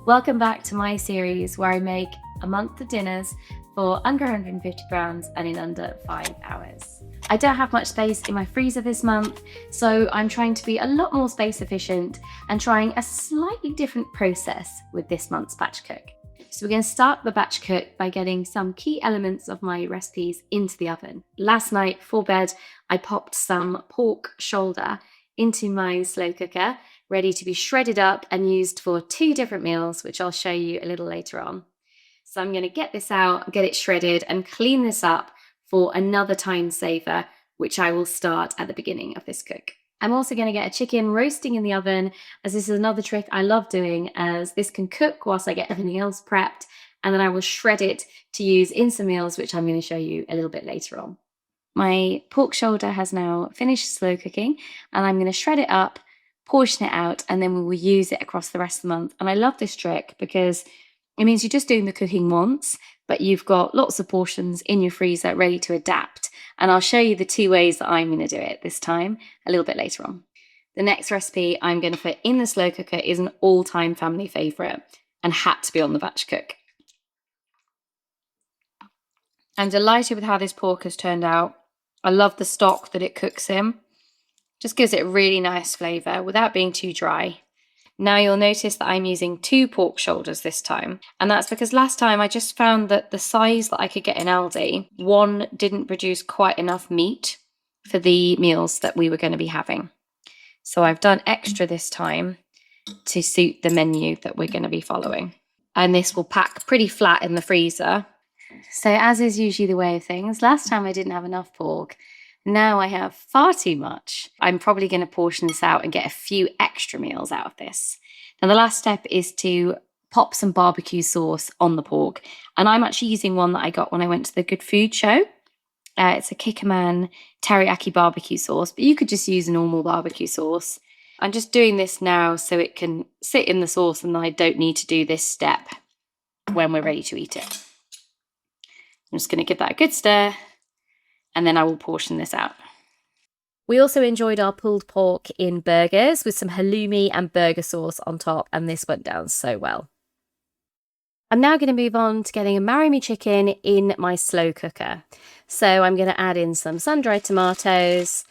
Welcome back to my series where I make a month of dinners for under 150 grams and in under 5 hours. I don't have much space in my freezer this month, so I'm trying to be a lot more space efficient and trying a slightly different process with this month's batch cook. So we're going to start the batch cook by getting some key elements of my recipes into the oven. Last night before bed, I popped some pork shoulder into my slow cooker, ready to be shredded up and used for 2 different meals, which I'll show you a little later on. So I'm going to get this out, get it shredded and clean this up for another time saver, which I will start at the beginning of this cook. I'm also going to get a chicken roasting in the oven, as this is another trick I love doing, as this can cook whilst I get everything else prepped, and then I will shred it to use in some meals, which I'm going to show you a little bit later on. My pork shoulder has now finished slow cooking, and I'm going to shred it up, portion it out, and then we will use it across the rest of the month. And I love this trick because it means you're just doing the cooking once, but you've got lots of portions in your freezer ready to adapt. And I'll show you the 2 ways that I'm going to do it this time a little bit later on. The next recipe I'm going to put in the slow cooker is an all-time family favourite and had to be on the batch cook. I'm delighted with how this pork has turned out. I love the stock that it cooks in. Just gives it a really nice flavour without being too dry. Now you'll notice that I'm using 2 pork shoulders this time, and that's because last time I just found that the size that I could get in Aldi, one didn't produce quite enough meat for the meals that we were going to be having. So I've done extra this time to suit the menu that we're going to be following. And this will pack pretty flat in the freezer. So as is usually the way of things, last time I didn't have enough pork. Now I have far too much. I'm probably going to portion this out and get a few extra meals out of this. Now the last step is to pop some barbecue sauce on the pork. And I'm actually using one that I got when I went to the Good Food show. It's a Kikkoman teriyaki barbecue sauce, but you could just use a normal barbecue sauce. I'm just doing this now so it can sit in the sauce and I don't need to do this step when we're ready to eat it. I'm just going to give that a good stir, and then I will portion this out. We also enjoyed our pulled pork in burgers with some halloumi and burger sauce on top, and this went down so well. I'm now going to move on to getting a marry-me chicken in my slow cooker. So I'm going to add in some sun-dried tomatoes,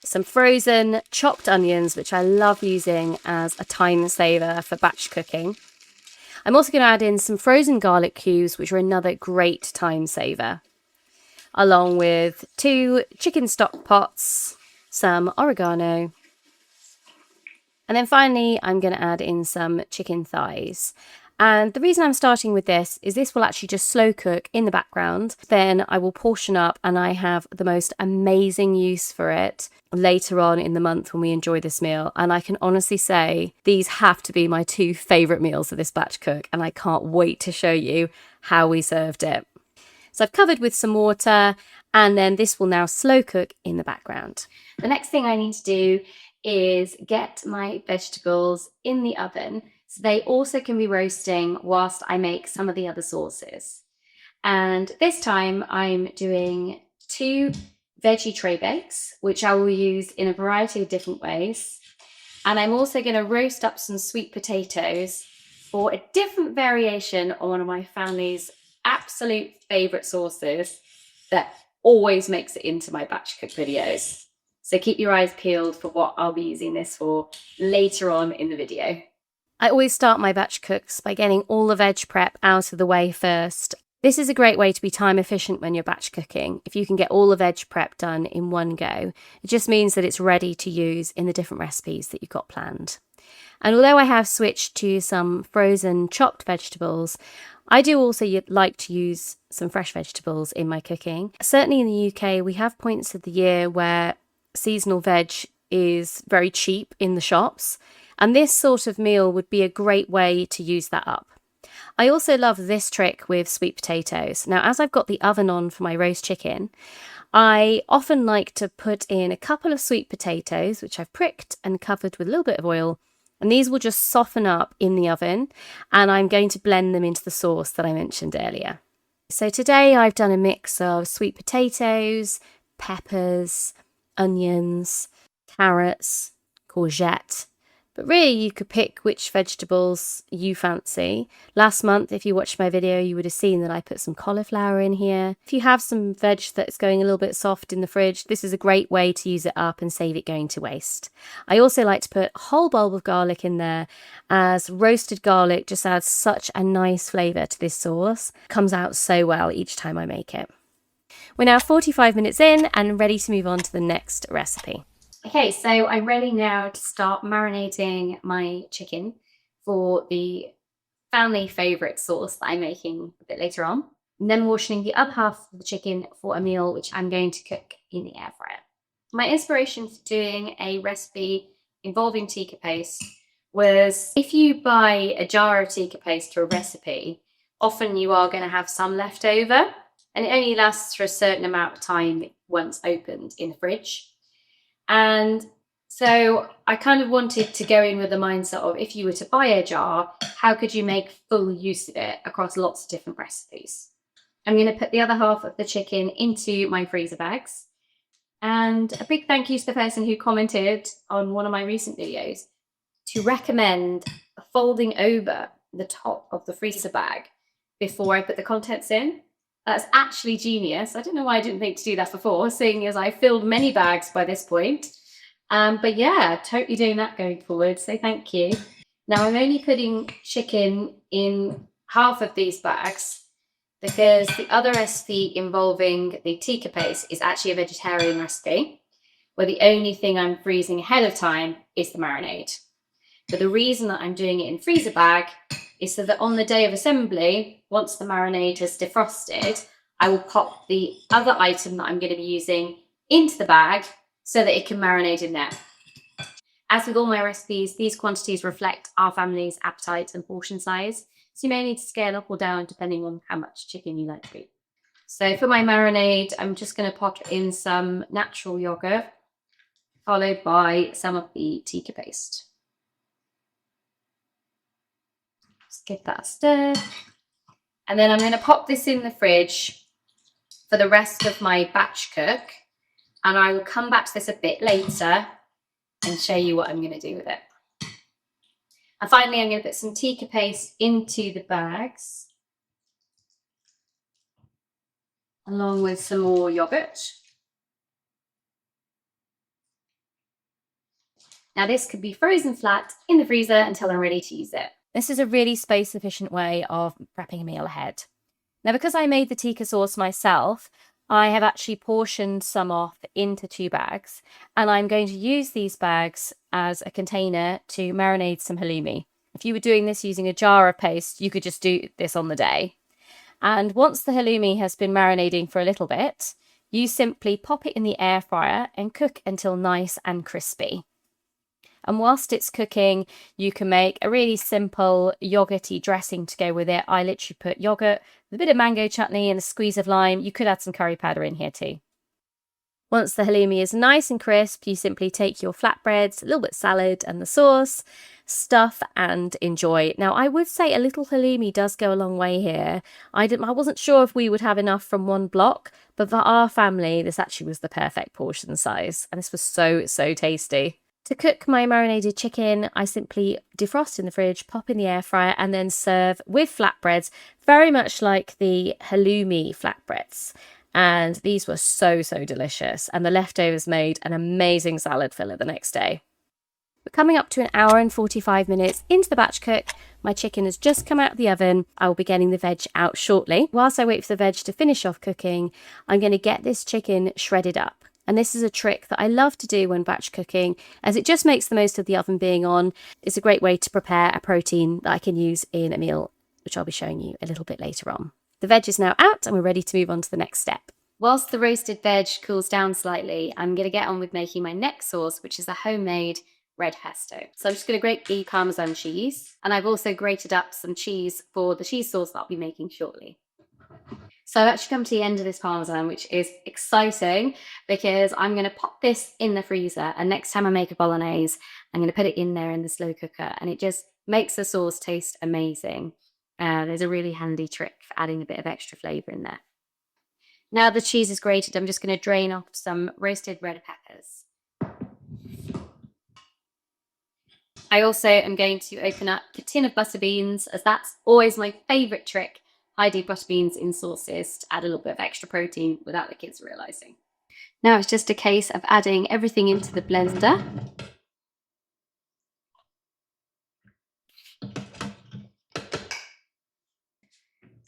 some frozen chopped onions, which I love using as a time saver for batch cooking. I'm also going to add in some frozen garlic cubes, which are another great time saver, along with 2 chicken stock pots, some oregano, and then finally I'm going to add in some chicken thighs. And the reason I'm starting with this is this will actually just slow cook in the background. Then I will portion up and I have the most amazing use for it later on in the month when we enjoy this meal. And I can honestly say these have to be my 2 favourite meals of this batch cook, and I can't wait to show you how we served it. So I've covered with some water, and then this will now slow cook in the background. The next thing I need to do is get my vegetables in the oven so they also can be roasting whilst I make some of the other sauces. And this time I'm doing 2 veggie tray bakes, which I will use in a variety of different ways. And I'm also going to roast up some sweet potatoes for a different variation on one of my family's absolute favourite sauces that always makes it into my batch cook videos. So keep your eyes peeled for what I'll be using this for later on in the video. I always start my batch cooks by getting all the veg prep out of the way first. This is a great way to be time efficient when you're batch cooking. If you can get all the veg prep done in one go, it just means that it's ready to use in the different recipes that you've got planned. And although I have switched to some frozen chopped vegetables, I do also like to use some fresh vegetables in my cooking. Certainly in the UK, we have points of the year where seasonal veg is very cheap in the shops, and this sort of meal would be a great way to use that up. I also love this trick with sweet potatoes. Now, as I've got the oven on for my roast chicken, I often like to put in a couple of sweet potatoes, which I've pricked and covered with a little bit of oil, and these will just soften up in the oven, and I'm going to blend them into the sauce that I mentioned earlier. So today I've done a mix of sweet potatoes, peppers, onions, carrots, courgette, But really, you could pick which vegetables you fancy. Last month, if you watched my video, you would have seen that I put some cauliflower in here. If you have some veg that's going a little bit soft in the fridge, this is a great way to use it up and save it going to waste. I also like to put a whole bulb of garlic in there, as roasted garlic just adds such a nice flavour to this sauce. It comes out so well each time I make it. We're now 45 minutes in and ready to move on to the next recipe. Okay, so I'm ready now to start marinating my chicken for the family favourite sauce that I'm making a bit later on. And then washing the other half of the chicken for a meal which I'm going to cook in the air fryer. My inspiration for doing a recipe involving tikka paste was, if you buy a jar of tikka paste for a recipe, often you are going to have some left over, and it only lasts for a certain amount of time once opened in the fridge. And so I kind of wanted to go in with the mindset of, if you were to buy a jar, how could you make full use of it across lots of different recipes? I'm going to put the other half of the chicken into my freezer bags. And a big thank you to the person who commented on one of my recent videos to recommend folding over the top of the freezer bag before I put the contents in. That's actually genius. I don't know why I didn't think to do that before, seeing as I filled many bags by this point. But yeah, totally doing that going forward, so thank you. Now I'm only putting chicken in half of these bags because the other recipe involving the tikka paste is actually a vegetarian recipe, where the only thing I'm freezing ahead of time is the marinade. But the reason that I'm doing it in freezer bag is so that on the day of assembly, once the marinade has defrosted, I will pop the other item that I'm going to be using into the bag so that it can marinate in there. As with all my recipes, these quantities reflect our family's appetite and portion size, so you may need to scale up or down depending on how much chicken you like to eat. So for my marinade, I'm just going to pop in some natural yogurt, followed by some of the tikka paste. Just give that a stir. And then I'm going to pop this in the fridge for the rest of my batch cook. And I will come back to this a bit later and show you what I'm going to do with it. And finally, I'm going to put some tikka paste into the bags, along with some more yogurt. Now this could be frozen flat in the freezer until I'm ready to use it. This is a really space efficient way of prepping a meal ahead. Now, because I made the tikka sauce myself, I have actually portioned some off into 2 bags, and I'm going to use these bags as a container to marinate some halloumi. If you were doing this using a jar of paste, you could just do this on the day. And once the halloumi has been marinating for a little bit, you simply pop it in the air fryer and cook until nice and crispy. And whilst it's cooking, you can make a really simple yogurty dressing to go with it. I literally put yogurt with a bit of mango chutney and a squeeze of lime. You could add some curry powder in here too. Once the halloumi is nice and crisp, you simply take your flatbreads, a little bit of salad and the sauce, stuff and enjoy. Now, I would say a little halloumi does go a long way here. I wasn't sure if we would have enough from one block, but for our family, this actually was the perfect portion size. And this was so, so tasty. To cook my marinated chicken, I simply defrost in the fridge, pop in the air fryer, and then serve with flatbreads, very much like the halloumi flatbreads. And these were so, so delicious. And the leftovers made an amazing salad filler the next day. We're coming up to an hour and 45 minutes into the batch cook. My chicken has just come out of the oven. I will be getting the veg out shortly. Whilst I wait for the veg to finish off cooking, I'm going to get this chicken shredded up. And this is a trick that I love to do when batch cooking, as it just makes the most of the oven being on. It's a great way to prepare a protein that I can use in a meal, which I'll be showing you a little bit later on. The veg is now out and we're ready to move on to the next step. Whilst the roasted veg cools down slightly, I'm going to get on with making my next sauce, which is a homemade red pesto. So I'm just going to grate the Parmesan cheese, and I've also grated up some cheese for the cheese sauce that I'll be making shortly. So I've actually come to the end of this Parmesan, which is exciting because I'm going to pop this in the freezer, and next time I make a bolognese, I'm going to put it in there in the slow cooker, and it just makes the sauce taste amazing. There's a really handy trick for adding a bit of extra flavour in there. Now the cheese is grated, I'm just going to drain off some roasted red peppers. I also am going to open up a tin of butter beans, as that's always my favourite trick. I do butter beans in sauces to add a little bit of extra protein without the kids realising. Now it's just a case of adding everything into the blender.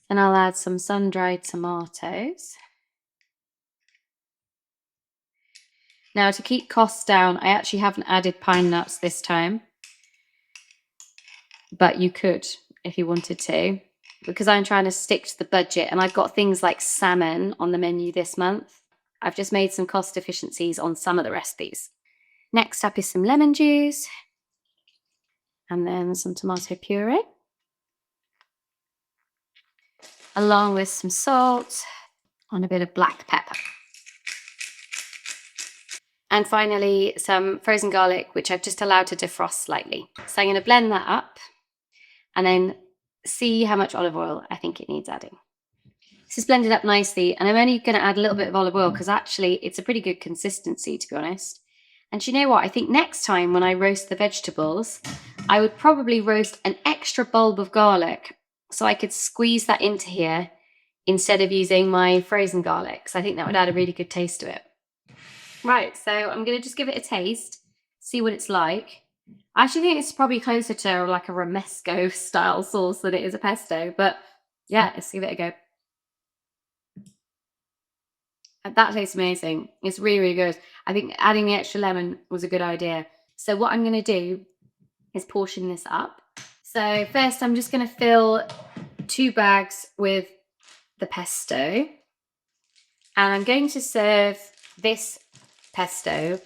And I'll add some sun-dried tomatoes. Now, to keep costs down, I actually haven't added pine nuts this time, but you could if you wanted to, because I'm trying to stick to the budget and I've got things like salmon on the menu this month. I've just made some cost efficiencies on some of the recipes. Next up is some lemon juice and then some tomato puree, along with some salt and a bit of black pepper. And finally, some frozen garlic, which I've just allowed to defrost slightly. So I'm going to blend that up and then see how much olive oil I think it needs adding. This is blended up nicely, and I'm only going to add a little bit of olive oil because actually it's a pretty good consistency, to be honest. And you know what? I think next time when I roast the vegetables, I would probably roast an extra bulb of garlic so I could squeeze that into here instead of using my frozen garlic, because I think that would add a really good taste to it. Right, so I'm going to just give it a taste, see what it's like. I actually think it's probably closer to like a romesco style sauce than it is a pesto, but yeah, let's give it a go. That tastes amazing. It's really, really good. I think adding the extra lemon was a good idea. So what I'm going to do is portion this up. So first I'm just going to fill 2 bags with the pesto. And I'm going to serve this pesto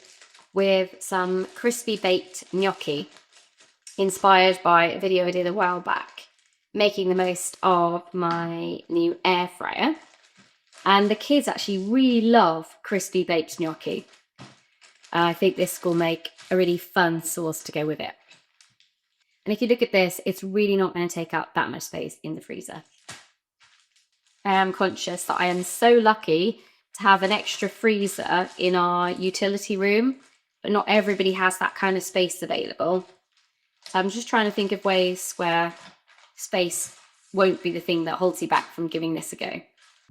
with some crispy baked gnocchi, inspired by a video I did a while back, making the most of my new air fryer. And the kids actually really love crispy baked gnocchi. I think this will make a really fun sauce to go with it. And if you look at this, it's really not going to take up that much space in the freezer. I am conscious that I am so lucky to have an extra freezer in our utility room, but not everybody has that kind of space available. So I'm just trying to think of ways where space won't be the thing that holds you back from giving this a go.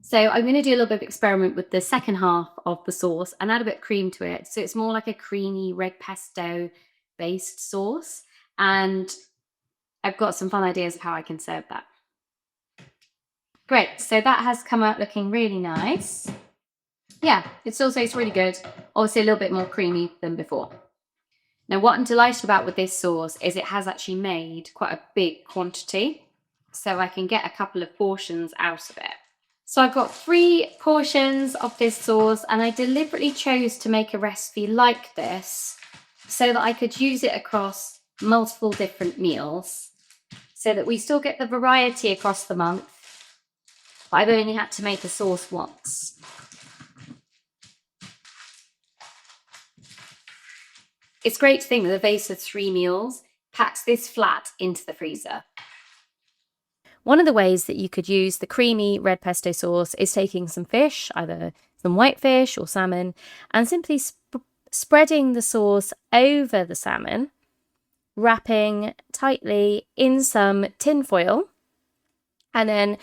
So I'm going to do a little bit of experiment with the second half of the sauce and add a bit of cream to it. So it's more like a creamy red pesto based sauce. And I've got some fun ideas of how I can serve that. Great, so that has come out looking really nice. Yeah, it still tastes really good. Obviously a little bit more creamy than before. Now what I'm delighted about with this sauce is it has actually made quite a big quantity, so I can get a couple of portions out of it. So I've got 3 portions of this sauce, and I deliberately chose to make a recipe like this so that I could use it across multiple different meals, so that we still get the variety across the month, but I've only had to make a sauce once. It's great to think that the base of 3 meals packs this flat into the freezer. One of the ways that you could use the creamy red pesto sauce is taking some fish, either some white fish or salmon, and simply spreading the sauce over the salmon, wrapping tightly in some tin foil, and then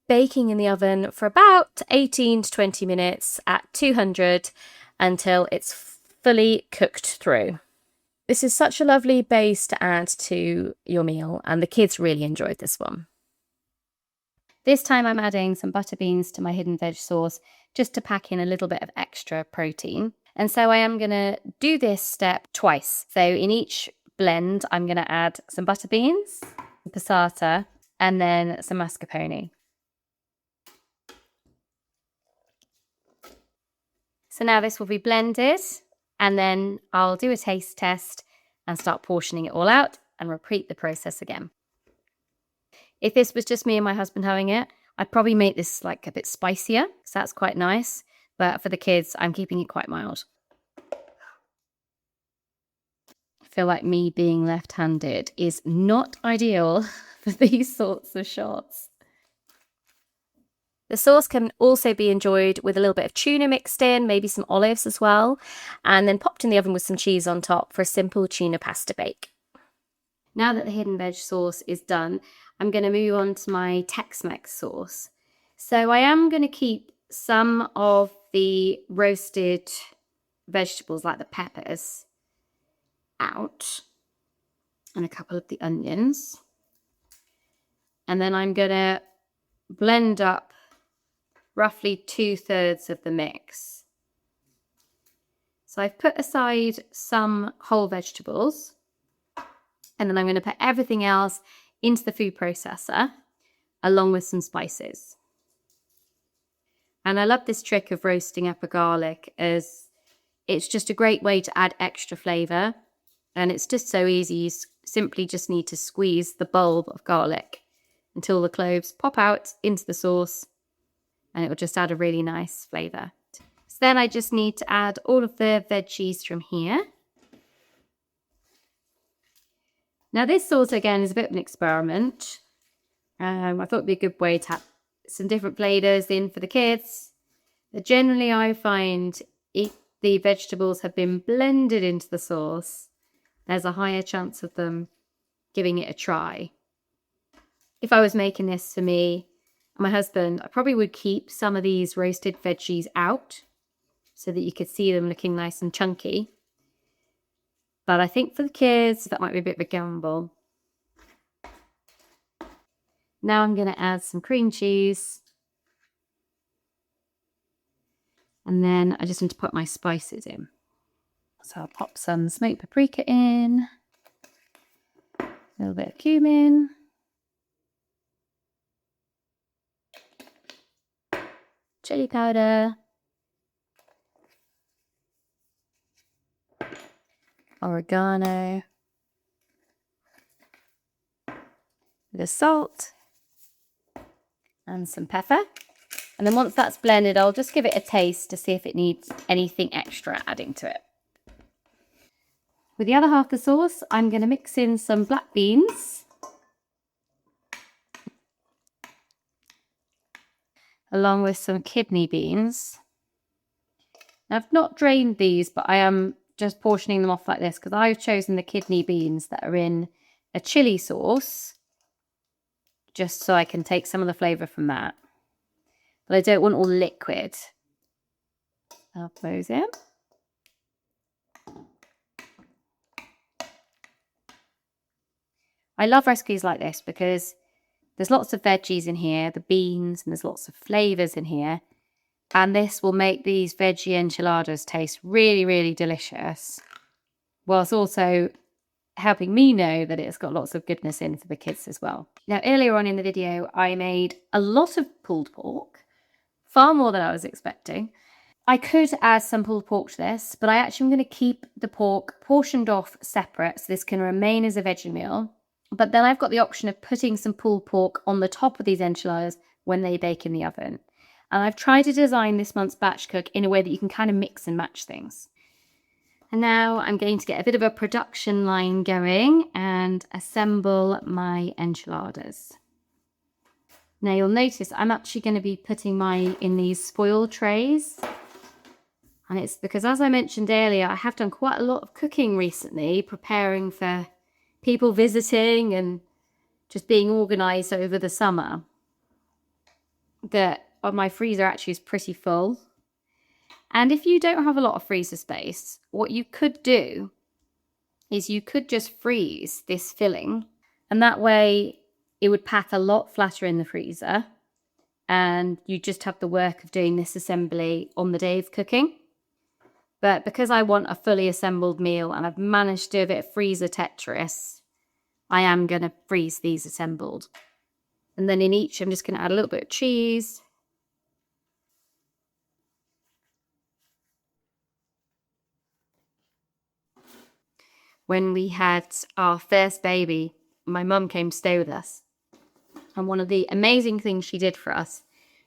baking in the oven for about 18 to 20 minutes at 200 until it's fully cooked through. This is such a lovely base to add to your meal, and the kids really enjoyed this one. This time I'm adding some butter beans to my hidden veg sauce just to pack in a little bit of extra protein. And so I am going to do this step twice. So in each blend, I'm going to add some butter beans, passata, and then some mascarpone. So now this will be blended, and then I'll do a taste test and start portioning it all out and repeat the process again. If this was just me and my husband having it, I'd probably make this like a bit spicier, so that's quite nice. But for the kids, I'm keeping it quite mild. I feel like me being left-handed is not ideal for these sorts of shots. The sauce can also be enjoyed with a little bit of tuna mixed in, maybe some olives as well, and then popped in the oven with some cheese on top for a simple tuna pasta bake. Now that the hidden veg sauce is done, I'm going to move on to my Tex-Mex sauce. So I am going to keep some of the roasted vegetables like the peppers out and a couple of the onions. And then I'm going to blend up roughly 2/3 of the mix. So I've put aside some whole vegetables, and then I'm going to put everything else into the food processor along with some spices. And I love this trick of roasting up a garlic, as it's just a great way to add extra flavour, and it's just so easy. You simply just need to squeeze the bulb of garlic until the cloves pop out into the sauce, and it will just add a really nice flavour. So then I just need to add all of the veggies from here. Now this sauce again is a bit of an experiment. I thought it'd be a good way to have some different flavours in for the kids. But generally I find if the vegetables have been blended into the sauce, there's a higher chance of them giving it a try. If I was making this for me and my husband, I probably would keep some of these roasted veggies out so that you could see them looking nice and chunky. But I think for the kids, that might be a bit of a gamble. Now I'm going to add some cream cheese. And then I just need to put my spices in. So I'll pop some smoked paprika in, a little bit of cumin, chili powder, oregano, a bit of salt, and some pepper. And then once that's blended, I'll just give it a taste to see if it needs anything extra adding to it. With the other half of the sauce, I'm going to mix in some black beans, along with some kidney beans. Now, I've not drained these, but I am just portioning them off like this because I've chosen the kidney beans that are in a chili sauce, just so I can take some of the flavour from that. But I don't want all liquid. I'll put those in. I love recipes like this because there's lots of veggies in here, the beans, and there's lots of flavours in here. And this will make these veggie enchiladas taste really, really delicious, whilst also helping me know that it's got lots of goodness in for the kids as well. Now, earlier on in the video, I made a lot of pulled pork, far more than I was expecting. I could add some pulled pork to this, but I actually am going to keep the pork portioned off separate so this can remain as a veggie meal. But then I've got the option of putting some pulled pork on the top of these enchiladas when they bake in the oven. And I've tried to design this month's batch cook in a way that you can kind of mix and match things. And now I'm going to get a bit of a production line going and assemble my enchiladas. Now you'll notice I'm actually going to be putting mine in these foil trays. And it's because, as I mentioned earlier, I have done quite a lot of cooking recently, preparing for people visiting and just being organised over the summer, that my freezer actually is pretty full. And if you don't have a lot of freezer space, what you could do is you could just freeze this filling, and that way it would pack a lot flatter in the freezer, and you just have the work of doing this assembly on the day of cooking. But because I want a fully assembled meal and I've managed to do a bit of freezer Tetris, I am going to freeze these assembled. And then in each, I'm just going to add a little bit of cheese. When we had our first baby, my mum came to stay with us. And one of the amazing things she did for us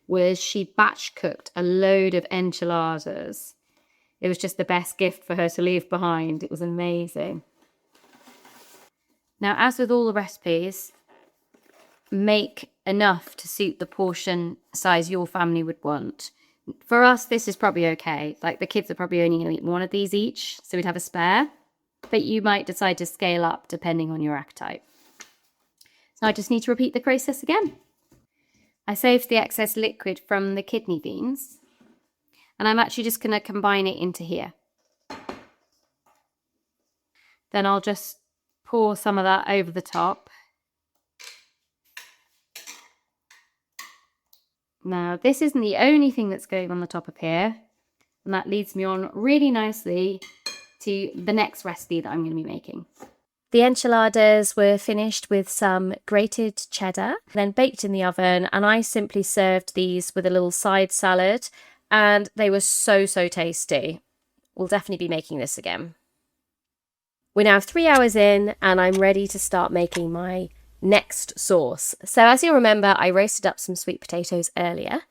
was she batch cooked a load of enchiladas. It was just the best gift for her to leave behind. It was amazing. Now, as with all the recipes, make enough to suit the portion size your family would want. For us, this is probably okay. Like, the kids are probably only going to eat one of these each, so we'd have a spare. but you might decide to scale up depending on your appetite. So I just need to repeat the process again. I saved the excess liquid from the kidney beans, and I'm actually just going to combine it into here. Then I'll just pour some of that over the top. Now, this isn't the only thing that's going on the top of here, and that leads me on really nicely to the next recipe that I'm going to be making. The enchiladas were finished with some grated cheddar, then baked in the oven, and I simply served these with a little side salad, and they were so tasty. We'll definitely be making this again. We're now 3 hours in, and I'm ready to start making my next sauce. So as you'll remember, I roasted up some sweet potatoes earlier,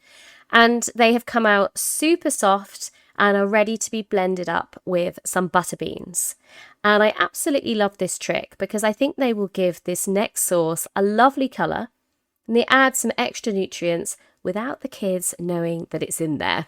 and they have come out super soft and are ready to be blended up with some butter beans. And I absolutely love this trick because I think they will give this next sauce a lovely colour, and they add some extra nutrients without the kids knowing that it's in there.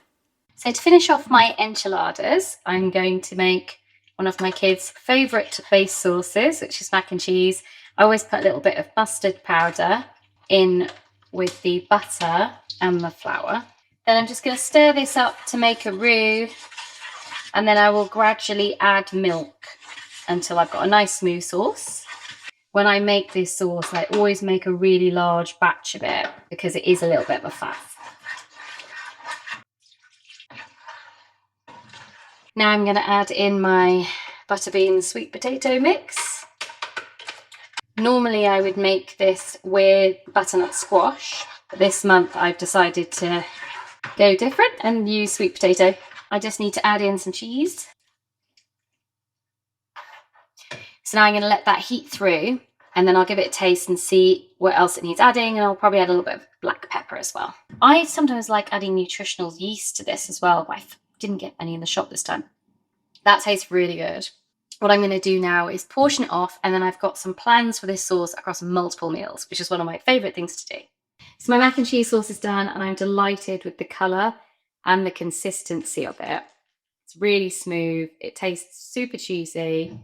So to finish off my enchiladas, I'm going to make one of my kids' favourite base sauces, which is mac and cheese. I always put a little bit of mustard powder in with the butter and the flour. Then I'm just going to stir this up to make a roux, and then I will gradually add milk until I've got a nice smooth sauce. When I make this sauce, I always make a really large batch of it because it is a little bit of a faff. Now I'm going to add in my butter bean sweet potato mix. Normally I would make this with butternut squash, but this month I've decided to go different and use sweet potato. I just need to add in some cheese. So now I'm going to let that heat through, and then I'll give it a taste and see what else it needs adding, and I'll probably add a little bit of black pepper as well. I sometimes like adding nutritional yeast to this as well, but I didn't get any in the shop this time. That tastes really good. What I'm going to do now is portion it off, and then I've got some plans for this sauce across multiple meals, which is one of my favourite things to do. So my mac and cheese sauce is done, and I'm delighted with the colour and the consistency of it. It's really smooth, it tastes super cheesy,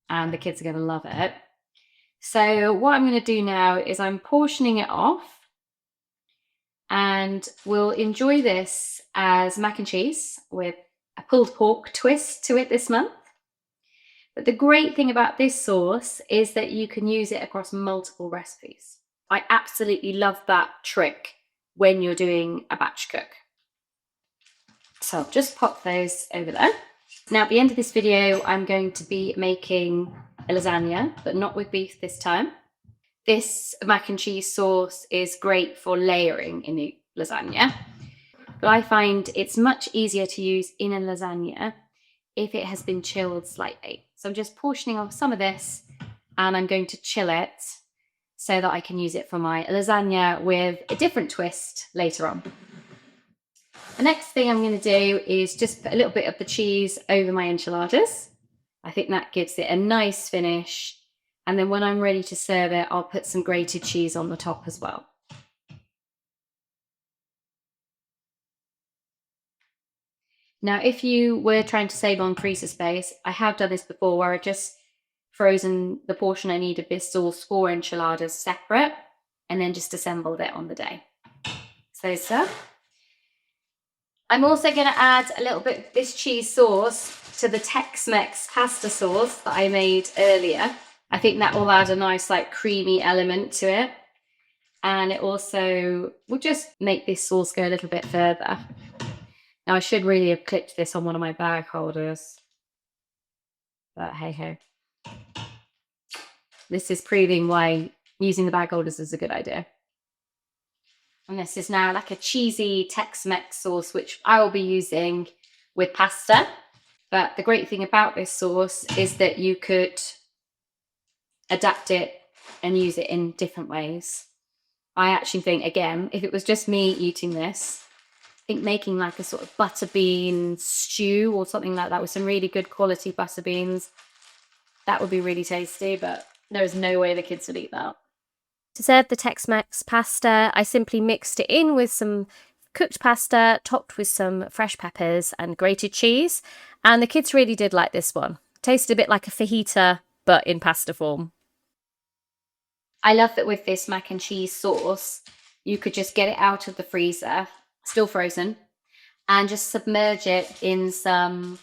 and the kids are going to love it. So what I'm going to do now is I'm portioning it off, and we'll enjoy this as mac and cheese with a pulled pork twist to it this month. But the great thing about this sauce is that you can use it across multiple recipes. I absolutely love that trick when you're doing a batch cook. So I'll just pop those over there. Now at the end of this video, I'm going to be making a lasagna, but not with beef this time. This mac and cheese sauce is great for layering in the lasagna, but I find it's much easier to use in a lasagna if it has been chilled slightly. So I'm just portioning off some of this, and I'm going to chill it so that I can use it for my lasagna with a different twist later on. The next thing I'm going to do is just put a little bit of the cheese over my enchiladas. I think that gives it a nice finish. And then when I'm ready to serve it, I'll put some grated cheese on the top as well. Now, if you were trying to save on freezer space, I have done this before where I've just frozen the portion I need of this sauce for enchiladas separate, and then just assembled it on the day. So I'm also going to add a little bit of this cheese sauce to the Texmex pasta sauce that I made earlier. I think that will add a nice creamy element to it, and it also will just make this sauce go a little bit further. Now I should really have clipped this on one of my bag holders, but hey ho. This is proving why using the bag holders is a good idea. And this is now a cheesy Tex-Mex sauce, which I will be using with pasta. But the great thing about this sauce is that you could adapt it and use it in different ways. I actually think, again, if it was just me eating this, I think making a sort of butter bean stew or something like that with some really good quality butter beans, that would be really tasty, but there is no way the kids would eat that. To serve the Tex-Mex pasta, I simply mixed it in with some cooked pasta, topped with some fresh peppers and grated cheese, and the kids really did like this one. Tasted a bit like a fajita, but in pasta form. I love that with this mac and cheese sauce, you could just get it out of the freezer, still frozen, and just submerge it in some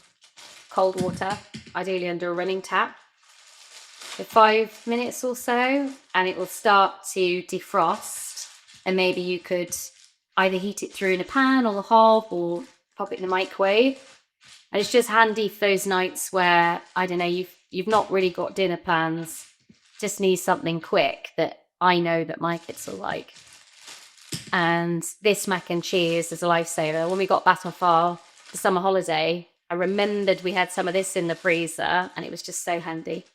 cold water, ideally under a running tap, for 5 minutes or so, and it will start to defrost. And maybe you could either heat it through in a pan or the hob, or pop it in the microwave. And it's just handy for those nights where, I don't know, you've not really got dinner plans, just need something quick that I know that my kids will like. And this mac and cheese is a lifesaver. When we got back off the summer holiday, I remembered we had some of this in the freezer, and it was just so handy.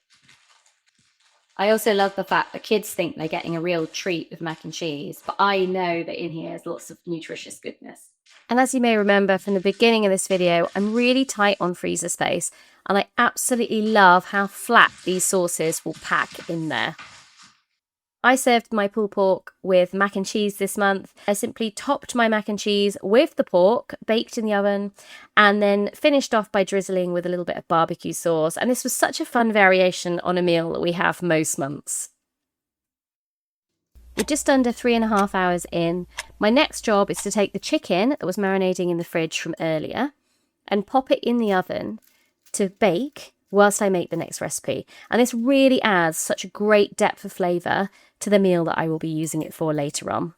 I also love the fact that kids think they're getting a real treat with mac and cheese, but I know that in here is lots of nutritious goodness. And as you may remember from the beginning of this video, I'm really tight on freezer space, and I absolutely love how flat these sauces will pack in there. I served my pulled pork with mac and cheese this month. I simply topped my mac and cheese with the pork, baked in the oven, and then finished off by drizzling with a little bit of barbecue sauce. And this was such a fun variation on a meal that we have most months. We're just under 3.5 hours in. My next job is to take the chicken that was marinating in the fridge from earlier and pop it in the oven to bake whilst I make the next recipe. And this really adds such a great depth of flavour to the meal that I will be using it for later on.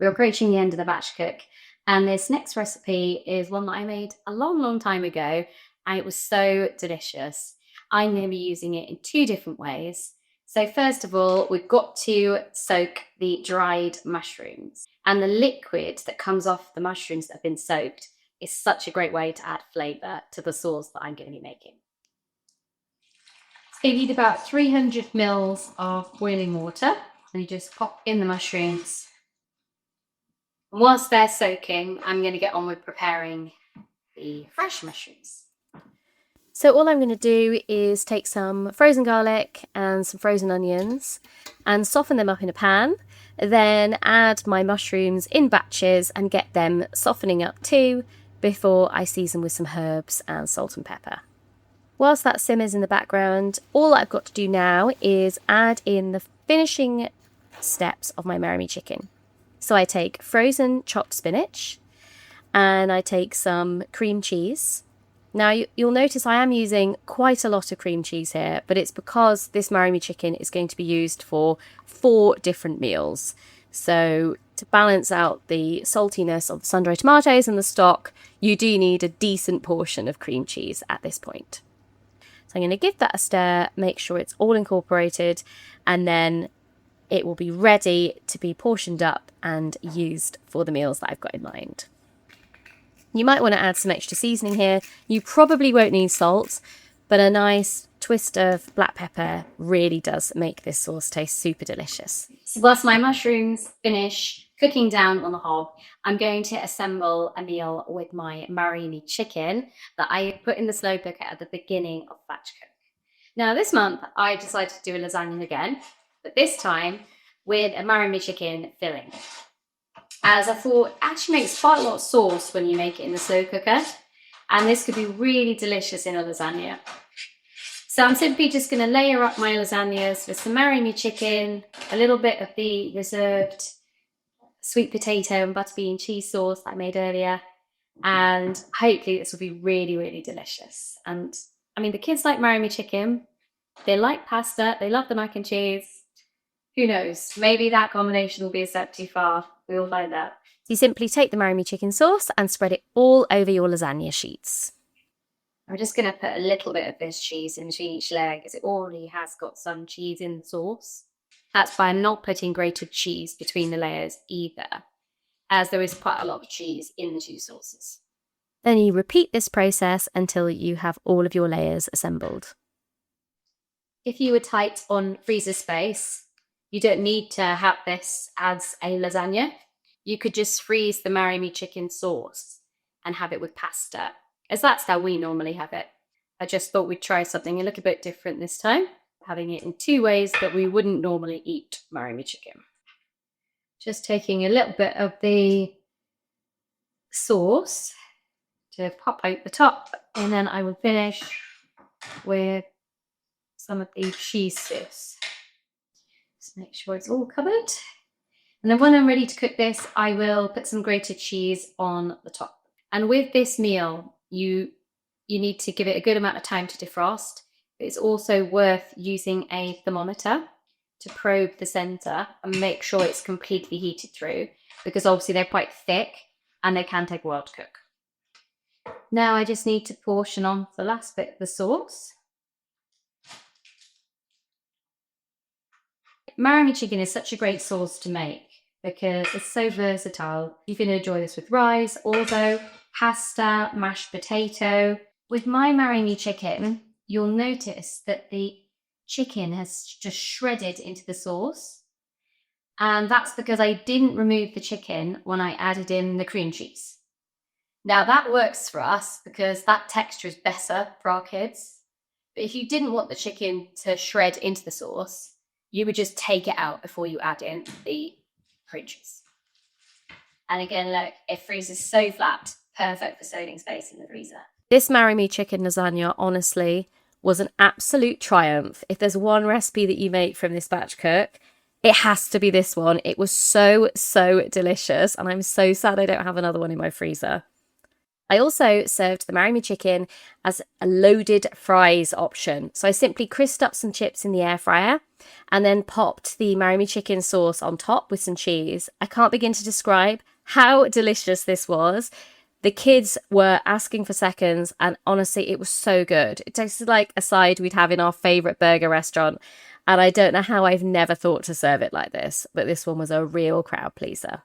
We're approaching the end of the batch cook, and this next recipe is one that I made a long time ago, and it was so delicious. I'm going to be using it in 2 different ways. So first of all, we've got to soak the dried mushrooms, and the liquid that comes off the mushrooms that have been soaked is such a great way to add flavour to the sauce that I'm going to be making. So you need about 300 mils of boiling water, and you just pop in the mushrooms. And whilst they're soaking, I'm going to get on with preparing the fresh mushrooms. So all I'm going to do is take some frozen garlic and some frozen onions and soften them up in a pan, then add my mushrooms in batches and get them softening up too before I season with some herbs and salt and pepper. Whilst that simmers in the background, all I've got to do now is add in the finishing steps of my marimi chicken. So I take frozen chopped spinach and I take some cream cheese. Now you'll notice I am using quite a lot of cream cheese here, but it's because this marimi chicken is going to be used for 4 different meals. So to balance out the saltiness of the sun-dried tomatoes and the stock, you do need a decent portion of cream cheese at this point. So I'm going to give that a stir, make sure it's all incorporated, and then it will be ready to be portioned up and used for the meals that I've got in mind. You might want to add some extra seasoning here. You probably won't need salt, but a nice twist of black pepper really does make this sauce taste super delicious. So whilst my mushrooms finish cooking down on the hob, I'm going to assemble a meal with my marimi chicken that I put in the slow cooker at the beginning of batch cook. Now this month I decided to do a lasagna again, but this time with a marimi chicken filling. As I thought, it actually makes quite a lot of sauce when you make it in the slow cooker, and this could be really delicious in a lasagna. So I'm simply just going to layer up my lasagnas with some marimi chicken, a little bit of the reserved sweet potato and butterbean cheese sauce that I made earlier, and hopefully this will be really delicious. And I mean, the kids like marimi chicken, they like pasta, they love the mac and cheese. Who knows? Maybe that combination will be a step too far. We'll find out. So you simply take the marimi chicken sauce and spread it all over your lasagna sheets. I'm just going to put a little bit of this cheese into each layer because it already has got some cheese in the sauce. That's why I'm not putting grated cheese between the layers either, as there is quite a lot of cheese in the 2 sauces. Then you repeat this process until you have all of your layers assembled. If you were tight on freezer space, you don't need to have this as a lasagna. You could just freeze the marimi chicken sauce and have it with pasta, as that's how we normally have it. I just thought we'd try something a little bit different this time, having it in 2 ways that we wouldn't normally eat marimi chicken. Just taking a little bit of the sauce, to pop out the top, and then I will finish with some of the cheese sauce. Just make sure it's all covered. And then when I'm ready to cook this, I will put some grated cheese on the top. And with this meal, you need to give it a good amount of time to defrost. It's also worth using a thermometer to probe the center and make sure it's completely heated through, because obviously they're quite thick and they can take a while to cook. Now I just need to portion on the last bit of the sauce. Marinating chicken is such a great sauce to make because it's so versatile. You can enjoy this with rice, also pasta, mashed potato. With my marinating chicken, you'll notice that the chicken has just shredded into the sauce. And that's because I didn't remove the chicken when I added in the cream cheese. Now that works for us because that texture is better for our kids. But if you didn't want the chicken to shred into the sauce, you would just take it out before you add in the cream cheese. And again, look, it freezes so flat, perfect for storing space in the freezer. This Marry Me chicken lasagna, honestly, was an absolute triumph. If there's one recipe that you make from this batch cook, it has to be this one. It was so, so delicious, and I'm so sad I don't have another one in my freezer. I also served the Marry Me chicken as a loaded fries option. So I simply crisped up some chips in the air fryer and then popped the Marry Me chicken sauce on top with some cheese. I can't begin to describe how delicious this was. The kids were asking for seconds, and honestly, it was so good. It tasted like a side we'd have in our favourite burger restaurant, and I don't know how I've never thought to serve it like this, but this one was a real crowd pleaser.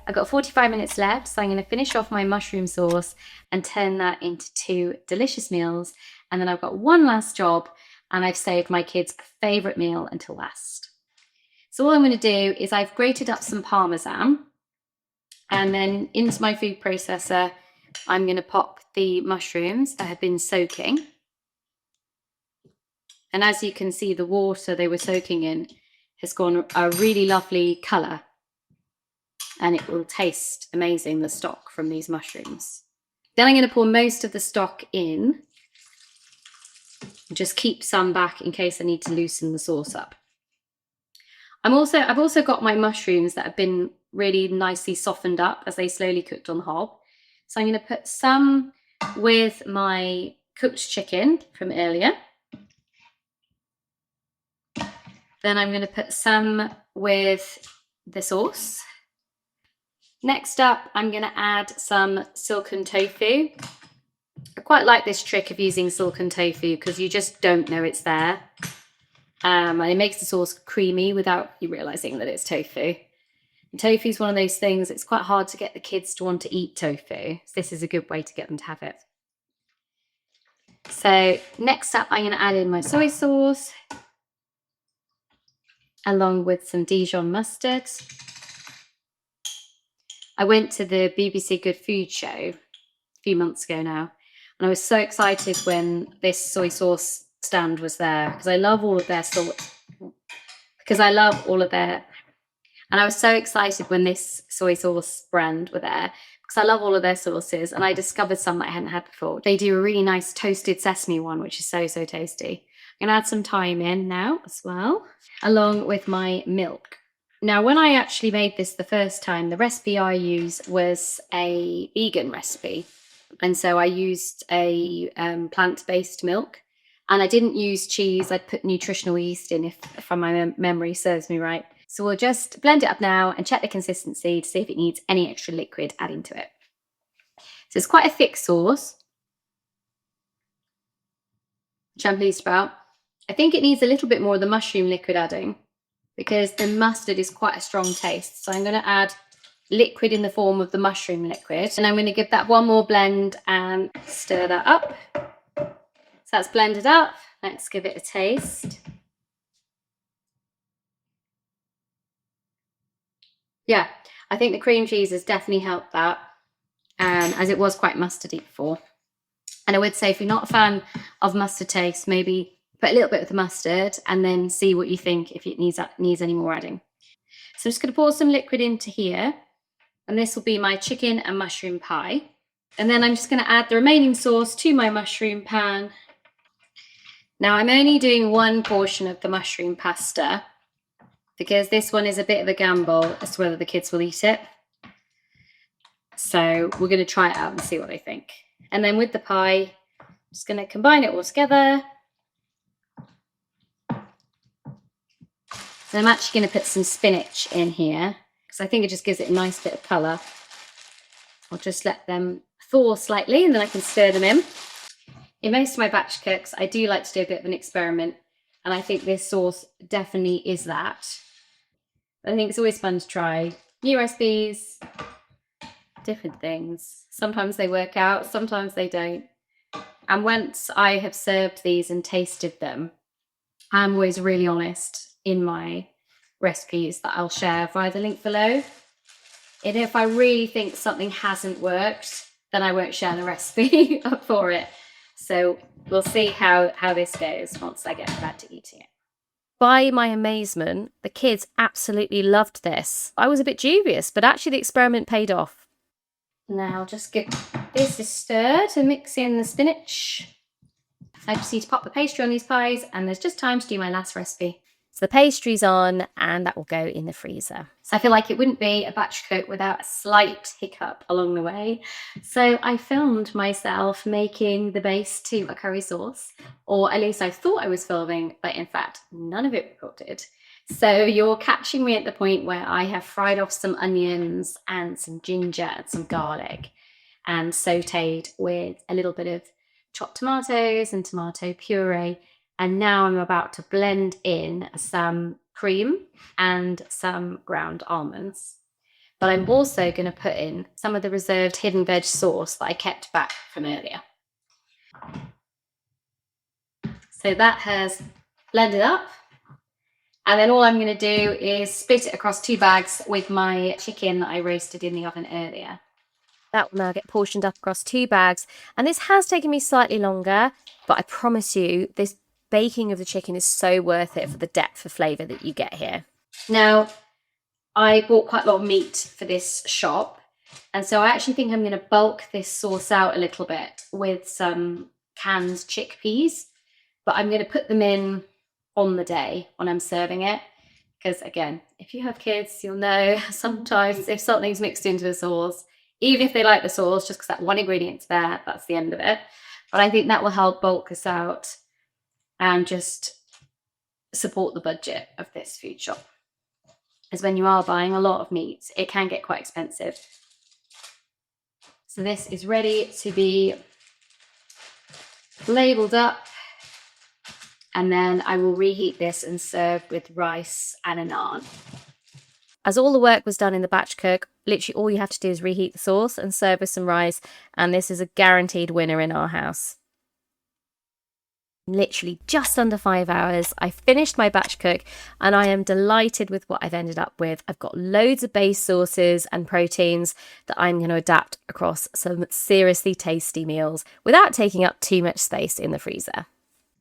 I've got 45 minutes left, so I'm going to finish off my mushroom sauce and turn that into 2 delicious meals. And then I've got one last job, and I've saved my kids' favourite meal until last. So all I'm going to do is I've grated up some Parmesan, and then into my food processor, I'm going to pop the mushrooms that have been soaking. And as you can see, the water they were soaking in has gone a really lovely colour. And it will taste amazing, the stock from these mushrooms. Then I'm going to pour most of the stock in. Just keep some back in case I need to loosen the sauce up. I've also got my mushrooms that have been really nicely softened up as they slowly cooked on the hob. So I'm going to put some with my cooked chicken from earlier. Then I'm going to put some with the sauce. Next up, I'm going to add some silken tofu. I quite like this trick of using silken tofu because you just don't know it's there. And it makes the sauce creamy without you realising that it's tofu. And tofu is one of those things, it's quite hard to get the kids to want to eat tofu. So this is a good way to get them to have it. So next up, I'm going to add in my soy sauce along with some Dijon mustard. I went to the BBC Good Food show a few months ago now, and I was so excited when this soy sauce stand was there because I love all of their and I was so excited when this soy sauce brand were there because I love all of their sauces, and I discovered some that I hadn't had before. They do a really nice toasted sesame one, which is so, so tasty. I'm going to add some thyme in now as well, along with my milk. Now, when I actually made this the first time, the recipe I used was a vegan recipe. And so I used a plant-based milk. And I didn't use cheese. I'd put nutritional yeast in if my memory serves me right. So we'll just blend it up now and check the consistency to see if it needs any extra liquid adding to it. So it's quite a thick sauce, which I'm pleased about. I think it needs a little bit more of the mushroom liquid adding, because the mustard is quite a strong taste. So I'm going to add liquid in the form of the mushroom liquid. And I'm going to give that one more blend and stir that up. So that's blended up. Let's give it a taste. Yeah, I think the cream cheese has definitely helped that, as it was quite mustardy before. And I would say if you're not a fan of mustard taste, maybe put a little bit of the mustard and then see what you think if it needs any more adding. So I'm just going to pour some liquid into here And this will be my chicken and mushroom pie. And then I'm just going to add the remaining sauce to my mushroom pan. Now I'm only doing one portion of the mushroom pasta because this one is a bit of a gamble as to whether the kids will eat it. So we're going to try it out and see what they think. And then with the pie, I'm just going to combine it all together. So I'm actually going to put some spinach in here because I think it just gives it a nice bit of colour. I'll just let them thaw slightly and then I can stir them in. In most of my batch cooks, I do like to do a bit of an experiment, and I think this sauce definitely is that. I think it's always fun to try new recipes, different things. Sometimes they work out, sometimes they don't. And once I have served these and tasted them, I'm always really honest in my recipes that I'll share via the link below. And if I really think something hasn't worked, then I won't share the recipe for it. So we'll see how this goes once I get back to eating it. By my amazement, the kids absolutely loved this. I was a bit dubious, but actually the experiment paid off. Now just give this a stir to mix in the spinach. I just need to pop the pastry on these pies, and there's just time to do my last recipe. So the pastry's on, and that will go in the freezer. So I feel like it wouldn't be a batch cook without a slight hiccup along the way. So I filmed myself making the base to a curry sauce, or at least I thought I was filming, but in fact, none of it recorded. So you're catching me at the point where I have fried off some onions and some ginger and some garlic and sauteed with a little bit of chopped tomatoes and tomato puree. And now I'm about to blend in some cream and some ground almonds. But I'm also going to put in some of the reserved hidden veg sauce that I kept back from earlier. So that has blended up. And then all I'm going to do is split it across 2 bags with my chicken that I roasted in the oven earlier. That will now get portioned up across 2 bags. And this has taken me slightly longer, but I promise you, this baking of the chicken is so worth it for the depth of flavour that you get here. Now, I bought quite a lot of meat for this shop, and so I actually think I'm going to bulk this sauce out a little bit with some canned chickpeas, but I'm going to put them in on the day when I'm serving it, because again, if you have kids, you'll know sometimes if something's mixed into a sauce, even if they like the sauce, just because that one ingredient's there, that's the end of it. But I think that will help bulk us out and just support the budget of this food shop. As when you are buying a lot of meat, it can get quite expensive. So this is ready to be labelled up, and then I will reheat this and serve with rice and a naan. As all the work was done in the batch cook, literally all you have to do is reheat the sauce and serve with some rice, and this is a guaranteed winner in our house. Literally just under 5 hours, I finished my batch cook and I am delighted with what I've ended up with. I've got loads of base sauces and proteins that I'm going to adapt across some seriously tasty meals without taking up too much space in the freezer.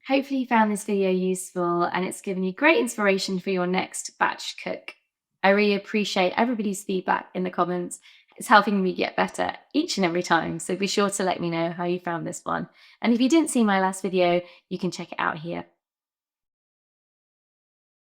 Hopefully you found this video useful and it's given you great inspiration for your next batch cook. I really appreciate everybody's feedback in the comments. It's helping me get better each and every time, so be sure to let me know how you found this one. And if you didn't see my last video, you can check it out here.